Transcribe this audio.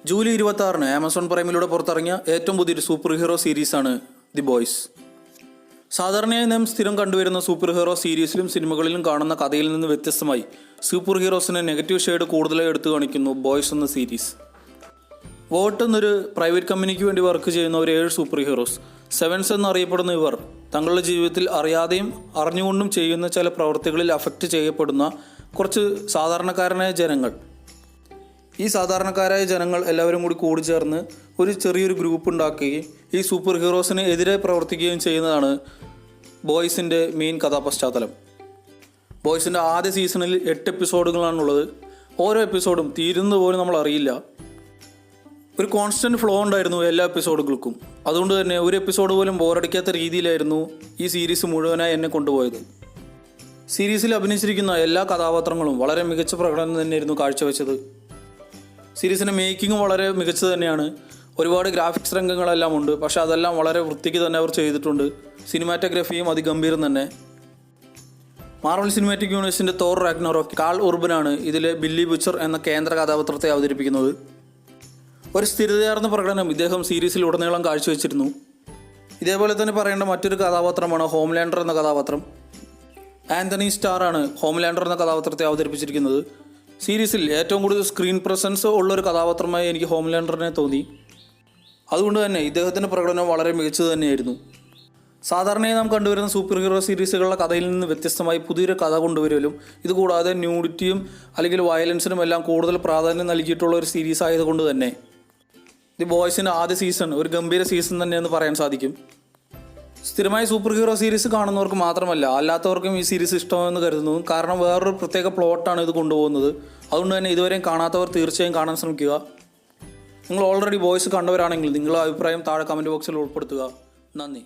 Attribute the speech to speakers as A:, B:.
A: July 26-ന് Amazon പ്രൈമിലൂടെ പുറത്തിറങ്ങിയ ഏറ്റവും പുതിയൊരു സൂപ്പർ ഹീറോ സീരീസാണ് ദി ബോയ്സ്. സാധാരണയായി നാം സ്ഥിരം കണ്ടുവരുന്ന സൂപ്പർ ഹീറോ സീരീസിലും സിനിമകളിലും കാണുന്ന കഥയിൽ നിന്ന് വ്യത്യസ്തമായി സൂപ്പർ ഹീറോസിന് നെഗറ്റീവ് ഷെയ്ഡ് കൂടുതലായി എടുത്തു കാണിക്കുന്നു ബോയ്സ് എന്ന സീരീസ്. വോട്ട് എന്നൊരു പ്രൈവറ്റ് കമ്പനിക്ക് വേണ്ടി വർക്ക് ചെയ്യുന്ന ഒരു 7 സൂപ്പർ ഹീറോസ്, സെവൻസ് എന്നറിയപ്പെടുന്ന ഇവർ തങ്ങളുടെ ജീവിതത്തിൽ അറിയാതെയും അറിഞ്ഞുകൊണ്ടും ചെയ്യുന്ന ചില പ്രവൃത്തികളിൽ അഫക്റ്റ് ചെയ്യപ്പെടുന്ന കുറച്ച് സാധാരണക്കാരനായ ജനങ്ങൾ. ഈ സാധാരണക്കാരായ ജനങ്ങൾ എല്ലാവരും കൂടി ചേർന്ന് ഒരു ചെറിയൊരു ഗ്രൂപ്പ് ഉണ്ടാക്കുകയും ഈ സൂപ്പർ ഹീറോസിന് എതിരെ പ്രവർത്തിക്കുകയും ചെയ്യുന്നതാണ് ബോയ്സിൻ്റെ മെയിൻ കഥാപശ്ചാത്തലം. ബോയ്സിൻ്റെ ആദ്യ സീസണിൽ 8 എപ്പിസോഡുകളാണുള്ളത്. ഓരോ എപ്പിസോഡും തീരുന്നത് പോലും നമ്മൾ അറിയില്ല. ഒരു കോൺസ്റ്റൻറ്റ് ഫ്ലോ ഉണ്ടായിരുന്നു എല്ലാ എപ്പിസോഡുകൾക്കും. അതുകൊണ്ട് തന്നെ ഒരു എപ്പിസോഡ് പോലും ബോറടിക്കാത്ത രീതിയിലായിരുന്നു ഈ സീരീസ് മുഴുവനായി എന്നെ കൊണ്ടുപോയത്. സീരീസിൽ അഭിനയിച്ചിരിക്കുന്ന എല്ലാ കഥാപാത്രങ്ങളും വളരെ മികച്ച പ്രകടനം തന്നെയായിരുന്നു കാഴ്ചവെച്ചത്. സീരീസിൻ്റെ മേക്കിങ്ങും വളരെ മികച്ചത് തന്നെയാണ്. ഒരുപാട് ഗ്രാഫിക്സ് രംഗങ്ങളെല്ലാം ഉണ്ട്, പക്ഷേ അതെല്ലാം വളരെ വൃത്തിക്ക് തന്നെ അവർ ചെയ്തിട്ടുണ്ട്. സിനിമാറ്റോഗ്രഫിയും അതിഗംഭീരം തന്നെ. മാർവൽ സിനിമാറ്റിക് യൂണിവേഴ്സിൻ്റെ തോർ റാഗ്നറോക്ക് കാൾ ഉർബനാണ് ഇതിലെ ബില്ലി ബുച്ചർ എന്ന കേന്ദ്ര കഥാപാത്രത്തെ അവതരിപ്പിക്കുന്നത്. ഒരു സ്ഥിരതയാർന്ന പ്രകടനം ഇദ്ദേഹം സീരീസിൽ ഉടനീളം കാഴ്ചവെച്ചിരുന്നു. ഇതേപോലെ തന്നെ പറയേണ്ട മറ്റൊരു കഥാപാത്രമാണ് ഹോംലാൻഡർ എന്ന കഥാപാത്രം. ആന്റണി സ്റ്റാറാണ് ഹോംലാൻഡർ എന്ന കഥാപാത്രത്തെ അവതരിപ്പിച്ചിരിക്കുന്നത്. സീരീസിൽ ഏറ്റവും കൂടുതൽ സ്ക്രീൻ പ്രസൻസ് ഉള്ളൊരു കഥാപാത്രമായി എനിക്ക് ഹോംലാൻഡറിനെ തോന്നി. അതുകൊണ്ട് തന്നെ ഇദ്ദേഹത്തിൻ്റെ പ്രകടനം വളരെ മികച്ചത് തന്നെയായിരുന്നു. സാധാരണയായി നാം കണ്ടുവരുന്ന സൂപ്പർ ഹീറോ സീരീസുകളുടെ കഥയിൽ നിന്ന് വ്യത്യസ്തമായി പുതിയൊരു കഥ കൊണ്ടുവരലും ഇതുകൂടാതെ ന്യൂഡിറ്റിയും അല്ലെങ്കിൽ വയലൻസിനും എല്ലാം കൂടുതൽ പ്രാധാന്യം നൽകിയിട്ടുള്ള ഒരു സീരീസ് ആയതുകൊണ്ട് തന്നെ ദി ബോയ്സിൻ്റെ ആദ്യ സീസൺ ഒരു ഗംഭീര സീസൺ തന്നെയെന്ന് പറയാൻ സാധിക്കും. സ്ഥിരമായി സൂപ്പർ ഹീറോ സീരീസ് കാണുന്നവർക്ക് മാത്രമല്ല അല്ലാത്തവർക്കും ഈ സീരീസ് ഇഷ്ടമെന്ന് കരുതുന്നു. കാരണം വേറൊരു പ്രത്യേക പ്ലോട്ടാണ് ഇത് കൊണ്ടുപോകുന്നത്. അതുകൊണ്ട് തന്നെ ഇതുവരെയും കാണാത്തവർ തീർച്ചയായും കാണാൻ ശ്രമിക്കുക. നിങ്ങൾ ഓൾറെഡി ബോയ്സ് കണ്ടവരാണെങ്കിൽ നിങ്ങളുടെ അഭിപ്രായം താഴെ കമൻറ്റ് ബോക്സിൽ ഉൾപ്പെടുത്തുക. നന്ദി.